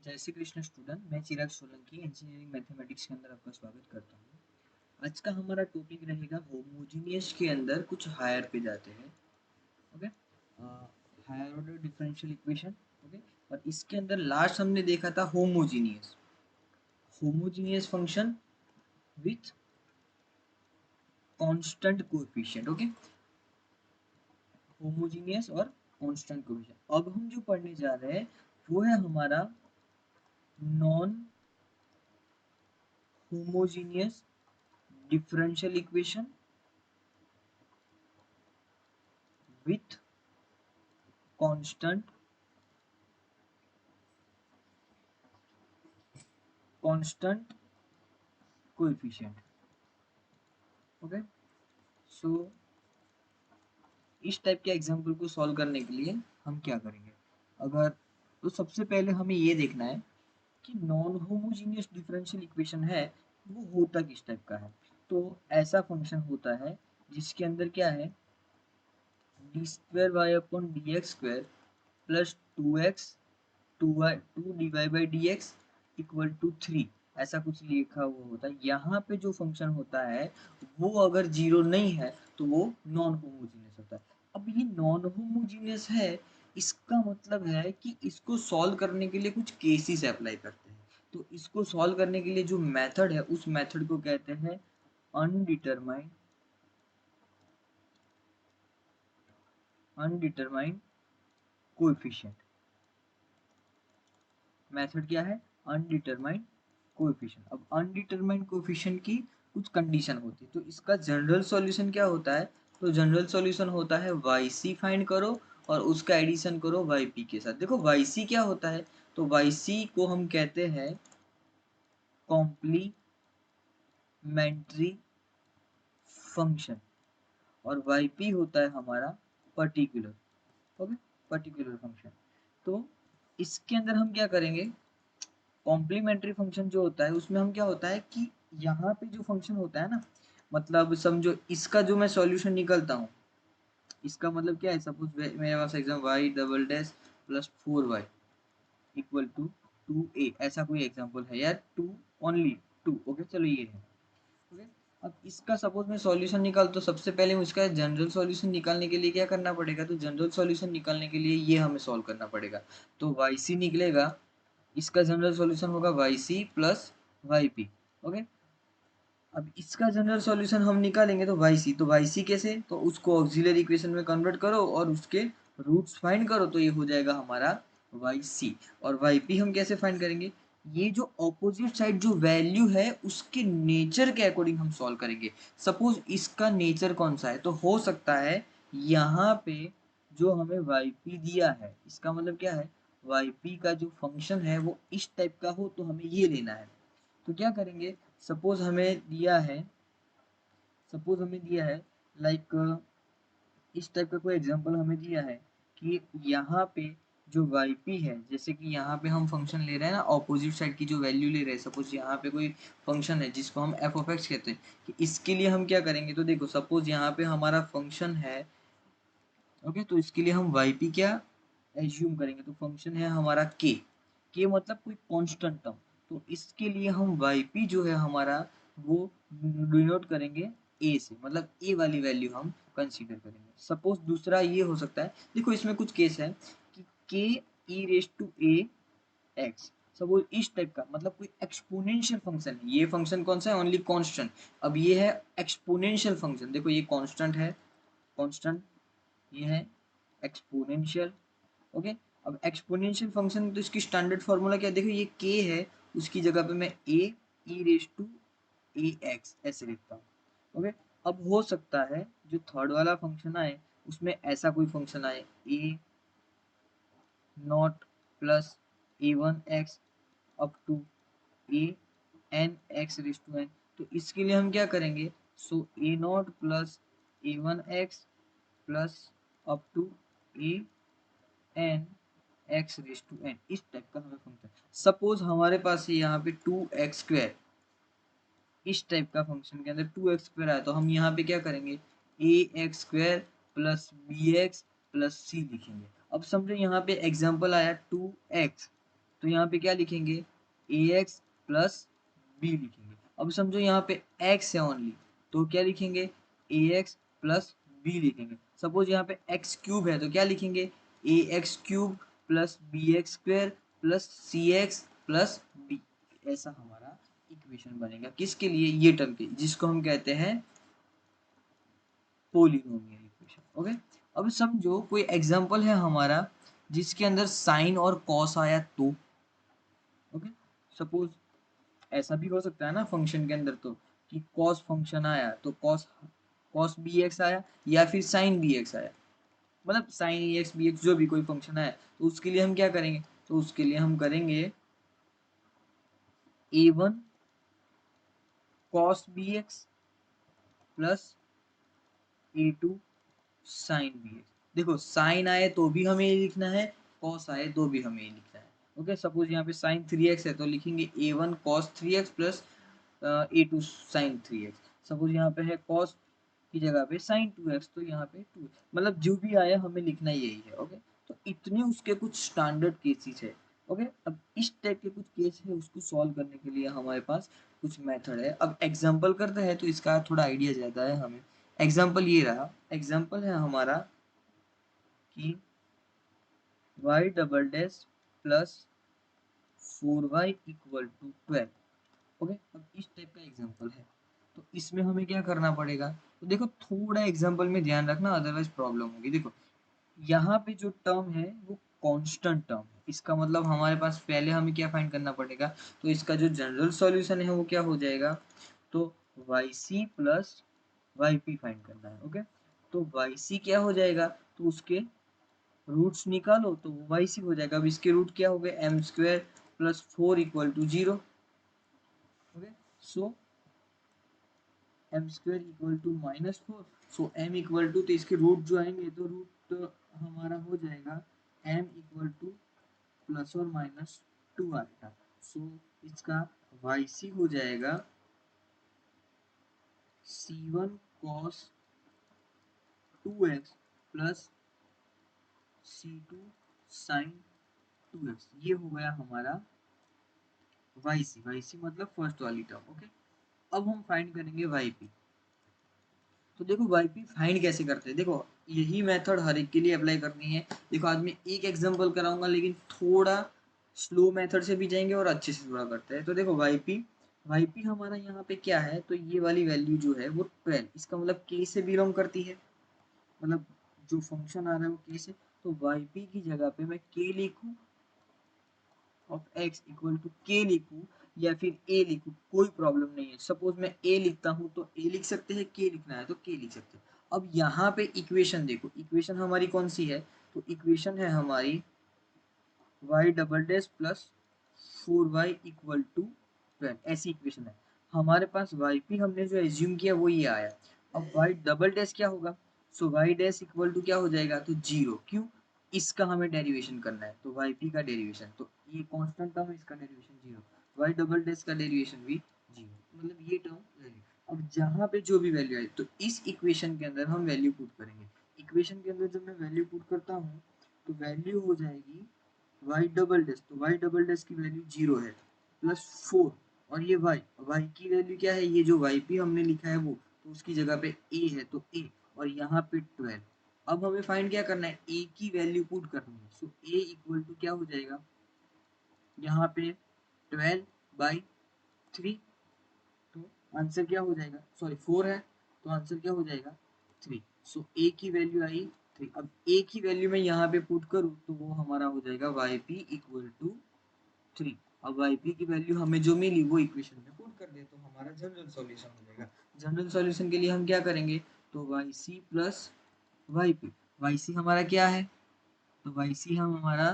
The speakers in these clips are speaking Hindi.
जय श्री कृष्ण स्टूडेंट। मैं चिराग सोलंकी इंजीनियरिंग मैथमेटिक्स के अंदर आपका स्वागत करता हूँ। आज का हमारा टॉपिक रहेगा होमोजीनियस के अंदर कुछ हायर पे जाते हैं। Okay, higher order differential equation. Okay, और इसके अंदर लास्ट हमने देखा था homogeneous homogeneous function with constant coefficient. Okay, homogeneous और कांस्टेंट कोएफिशिएंट। अब हम जो पढ़ने जा रहे हैं वो है हमारा non homogeneous differential equation with constant coefficient। Okay, so इस टाइप के एग्जाम्पल को सॉल्व करने के लिए हम क्या करेंगे? अगर तो सबसे पहले हमें ये देखना है कि नॉन होमोजीनियस डिफरेंशियल इक्वेशन है वो होता किस टाइप का है। तो ऐसा फंक्शन होता है जिसके अंदर क्या है, d square y upon d x square plus two x two d y by d x equal to 3, ऐसा कुछ लिखा हुआ होता है। यहाँ पे जो फंक्शन होता है वो अगर जीरो नहीं है तो वो नॉन होमोजीनियस होता है। अब ये नॉन होमोजीनियस है, इसका मतलब है कि इसको सॉल्व करने के लिए कुछ केसेस अप्लाई करते हैं। तो इसको सॉल्व करने के लिए जो मेथड है उस मेथड को कहते हैं अनडिटरमाइंड कोएफिशिएंट। मेथड क्या है? Undetermined coefficient. अब अनडिटरमाइंड कोएफिशिएंट की कुछ कंडीशन होती है, तो इसका जनरल सॉल्यूशन क्या होता है? तो जनरल सॉल्यूशन होता है yc फाइंड करो और उसका एडिशन करो yp के साथ। देखो yc क्या होता है, तो yc को हम कहते हैं कॉम्प्लीमेंट्री फंक्शन और yp होता है हमारा पर्टिकुलर। Okay, particular function. तो इसके अंदर हम क्या करेंगे, कॉम्प्लीमेंट्री फंक्शन जो होता है उसमें हम क्या होता है कि यहाँ पे जो फंक्शन होता है ना, मतलब समझो इसका जो मैं सॉल्यूशन निकलता हूँ, इसका मतलब क्या है, सपोज मेरे पास exam y double dash plus 4y equal to 2a, ऐसा कोई एग्जांपल है यार, टू ओनली टू। ओके, चलो ये है। ओके, अब इसका सपोज मैं सॉल्यूशन निकाल, तो सबसे पहले उसका जनरल सॉल्यूशन निकालने के लिए क्या करना पड़ेगा, तो जनरल सॉल्यूशन निकालने के लिए ये हमें सॉल्व करना पड़ेगा। तो yc निकलेगा, इसका जनरल सॉल्यूशन होगा yc प्लस yp। ओके, अब इसका जनरल सॉल्यूशन हम निकालेंगे तो yc कैसे, तो उसको ऑक्सिलरी इक्वेशन में कन्वर्ट करो और उसके रूट्स फाइंड करो, तो ये हो जाएगा हमारा yc। और yp हम कैसे फाइंड करेंगे, ये जो ऑपोजिट साइड जो वैल्यू है उसके नेचर के अकॉर्डिंग हम सॉल्व करेंगे। सपोज इसका नेचर कौन सा है, तो हो सकता है यहाँ पे जो हमें yp दिया है, इसका मतलब क्या है, yp का जो फंक्शन है वो इस टाइप का हो, तो हमें ये लेना है। तो क्या करेंगे, सपोज हमें दिया है सपोज हमें दिया है लाइक इस टाइप का कोई एग्जांपल हमें दिया है कि यहाँ पे जो yp है, जैसे कि यहाँ पे हम फंक्शन ले रहे हैं ना, ऑपोजिट साइड की जो वैल्यू ले रहे हैं, सपोज यहाँ पे कोई फंक्शन है जिसको हम एफ ऑफ एक्स कहते हैं, कि इसके लिए हम क्या करेंगे, तो देखो सपोज यहाँ पे हमारा फंक्शन है। ओके, तो इसके लिए हम yp क्या एज्यूम करेंगे, तो फंक्शन है हमारा के मतलब कोई कांस्टेंट टर्म। तो इसके लिए हम yp जो है हमारा वो डिनोट करेंगे ए से, मतलब ए वाली वैल्यू हम कंसीडर करेंगे। सपोज दूसरा ये हो सकता है, देखो इसमें कुछ केस है कि के e raise to a x, suppose इस टाइप का, मतलब कोई एक्सपोनेंशियल फंक्शन है। ये फंक्शन कौन सा है, ओनली कांस्टेंट। अब ये है एक्सपोनेंशियल फंक्शन, देखो ये कांस्टेंट है, कांस्टेंट, ये है एक्सपोनेंशियल। ओके, अब एक्सपोनेंशियल फंक्शन तो इसकी स्टैंडर्ड फार्मूला क्या है, देखो ये के है, उसकी जगह पे मैं ए ई रेस टू ए एक्स ऐसे लिखता हूँ। ओके, अब हो सकता है जो थर्ड वाला फंक्शन आए उसमें ऐसा कोई फंक्शन आए, a not plus a one x up to a n x raise to n. तो इसके लिए हम क्या करेंगे, so a not plus a one x plus up to a n x raise to n, इस टाइप का हमें फंक्शन। सपोज हमारे पास है यहाँ पे टू एक्स स्क्वायर, इस टाइप का फंक्शन के अंदर टू एक्स स्क्वायर आया, तो हम यहाँ पे क्या करेंगे, a x square plus b x plus c लिखेंगे। अब समझो यहाँ पे एग्जाम्पल आया टू एक्स, तो यहाँ पे क्या लिखेंगे, ए एक्स प्लस बी लिखेंगे। अब समझो यहाँ पे x है ओनली, तो क्या लिखेंगे, ए एक्स प्लस बी लिखेंगे। सपोज यहाँ पे एक्स क्यूब है तो क्या लिखेंगे, a x cube plus b x square plus c x plus b. ऐसा हमारा इक्वेशन बनेगा किसके लिए, ये टर्म के, जिसको हम कहते हैं पोलिनोमियल इक्वेशन। ओके, अब समझो कोई एग्जांपल है हमारा जिसके अंदर साइन और कॉस आया तो, ओके, सपोज ऐसा भी हो सकता है ना फंक्शन के अंदर, तो कि कॉस फंक्शन आया तो कॉस कॉस बी एक्स आया, या फिर साइन बी एक्स आया, मतलब साइन ए एक्स बी एक्स जो भी कोई फंक्शन आया, तो उसके लिए हम क्या करेंगे, तो उसके लिए हम करेंगे a one cos b x plus a two sine b x. देखो साइन आए तो भी हमें ये लिखना है, कॉस आए तो भी हमें ये लिखना है। ओके, सपोज यहाँ पे साइन थ्री एक्स है तो लिखेंगे a one cos three x plus a two sine three x. Suppose यहाँ पे है कॉस की जगह पे साइन टू एक्स, तो यहाँ पे टू, मतलब जो भी आया हमें लिखना यही है। ओके, तो इतने उसके कुछ स्टैंडर्ड केसेस है। ओके, अब इस टाइप के कुछ केस है, उसको सॉल्व करने के लिए हमारे पास कुछ मेथड है। अब एग्जांपल करते हैं तो इसका थोड़ा आइडिया ज़्यादा है हमें। एग्जाम्पल ये रहा, एग्जाम्पल है हमारा कि y double dash plus 4y equal to 12। Okay, अब इस टाइप का एग्जाम्पल है, तो इसमें हमें क्या करना पड़ेगा, तो देखो थोड़ा एग्जाम्पल में ध्यान रखना अदरवाइज प्रॉब्लम होगी। देखो यहाँ पे जो टर्म है वो कांस्टेंट टर्म है, इसका मतलब हमारे पास पहले हमें क्या फाइंड करना पड़ेगा, तो इसका जो जनरल सॉल्यूशन है वो क्या हो जाएगा, तो yc प्लस yp फाइंड करना है। ओके, तो yc क्या हो जाएगा, तो उसके रूट्स निकालो तो yc हो जाएगा। अब इसके रूट क्या हो गए, m square plus 4 equal to 0। Okay, so m square equal to -4, so m equal to, तो इसके रूट जो आएंगे तो रूट हमारा हो जाएगा एम इक्वल टू प्लस और माइनस 2 आएगा। सो इसका yc हो जाएगा c1 cos 2x plus c2 sin 2x। ये हो गया हमारा yc मतलब फर्स्ट वाली टर्म। ओके, अब हम फाइंड करेंगे yp। तो देखो yp फाइंड कैसे करते हैं, देखो यही मेथड हर एक के लिए अप्लाई करनी है। देखो आज मैं एक एग्जांपल कराऊंगा, लेकिन थोड़ा स्लो मेथड से भी जाएंगे और अच्छे से थोड़ा करते हैं। तो देखो yp हमारा यहाँ पे क्या है, तो ये वाली वैल्यू जो है वो 12, इसका मतलब k से बिलोंग करती है, मतलब जो फंक्शन आ रहा है वो k से। तो yp की जगह पे मैं k लिखूं of x equal to k लिखूं या फिर a लिखूं, कोई प्रॉब्लम नहीं है। सपोज मैं a लिखता हूं तो a लिख सकते हैं, k लिखना है तो k लिख सकते हैं। अब यहाँ पे इक्वेशन देखो, इक्वेशन हमारी कौन सी है, तो इक्वेशन है हमारी y double dash plus 4y equal to 12, ऐसी इक्वेशन है हमारे पास। yp हमने जो एज्यूम किया वो ये आया। अब y डबल डैश क्या होगा, सो y डैश इक्वल टू क्या हो जाएगा, तो 0। क्यों, इसका हमें डेरिवेशन करना है, तो yp का डेरिवेशन, तो ये कांस्टेंट टर्म है, इसका डेरिवेशन 0, y डबल डैश का डेरिवेशन भी 0, मतलब ये टर्म वैल्यू। अब जहाँ पे जो भी वैल्यू आए तो इस इक्वेशन के अंदर हम वैल्यू पुट करेंगे। इक्वेशन के अंदर जब मैं वैल्यू पुट करता हूँ तो वैल्यू हो जाएगी y डबल डैश, तो y डबल डैश की वैल्यू 0 है प्लस 4, और ये y की वैल्यू क्या है, ये जो yp हमने लिखा है वो, तो उसकी जगह पे a है तो a, और यहाँ पे 12। अब हमें फाइंड क्या करना है, a की वैल्यू पुट करनी है। सो a इक्वल टू क्या हो जाएगा, यहाँ पे 12/3, तो आंसर क्या हो जाएगा, सॉरी 4 है तो आंसर क्या हो जाएगा 3। सो a की वैल्यू आई 3। अब a की वैल्यू मैं यहाँ पे पुट करूँ तो वो हमारा हो जाएगा yp इक्वल टू 3। अब yp की वैल्यू हमें जो मिली वो इक्वेशन में पुट कर दे तो हमारा जनरल सॉल्यूशन हो जाएगा। जनरल सॉल्यूशन के लिए हम क्या करेंगे, तो yc प्लस yp, yc हमारा क्या है, तो yc हम हमारा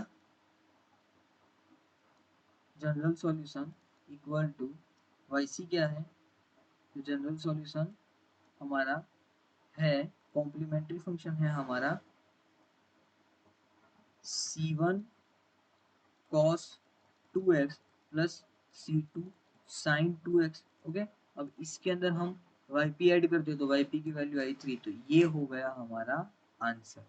general solution equal to, yc क्या है, तो जनरल सॉल्यूशन हमारा है, कॉम्प्लीमेंट्री फंक्शन है हमारा c1 cos 2x plus c2 sin 2x। Okay, अब इसके अंदर हम yp ऐड करते तो yp की वैल्यू आई 3, तो ये हो गया हमारा आंसर।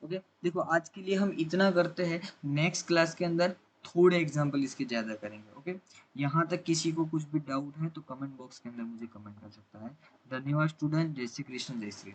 ओके, देखो आज के लिए हम इतना करते हैं, नेक्स्ट क्लास के अंदर थोड़े एग्जाम्पल इसके ज़्यादा करेंगे। ओके, यहाँ तक किसी को कुछ भी डाउट है तो कमेंट बॉक्स के अंदर मुझे कमेंट कर सकता है। धन्यवाद स्टूडेंट, जय श्री कृष्ण, जय श्री